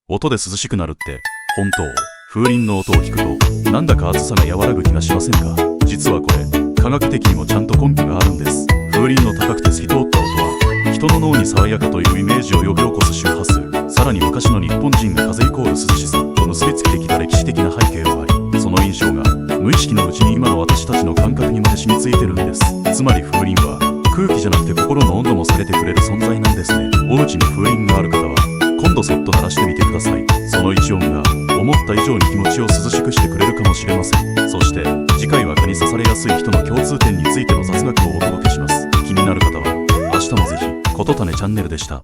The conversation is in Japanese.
音で涼しくなるって本当？風鈴の音を聞くとなんだか暑さが和らぐ気がしませんか？実はこれ科学的にもちゃんと根拠があるんです。風鈴の高くて透き通った音は人の脳に爽やかというイメージを呼び起こす周波数、さらに昔の日本人が風イコール涼しさと結びつけてきた歴史的な背景があり、その印象が無意識のうちに今の私たちの感覚にまで染みついてるんです。つまり風鈴は空気じゃなくて心の温度も下げてくれる存在なんですね。お家に風鈴がある方は今度そっと鳴らしてみてください。その一音が思った以上に気持ちを涼しくしてくれるかもしれません。そして次回は蚊に刺されやすい人の共通点についての雑学をお届けします。気になる方は明日もぜひ。ことたねチャンネルでした。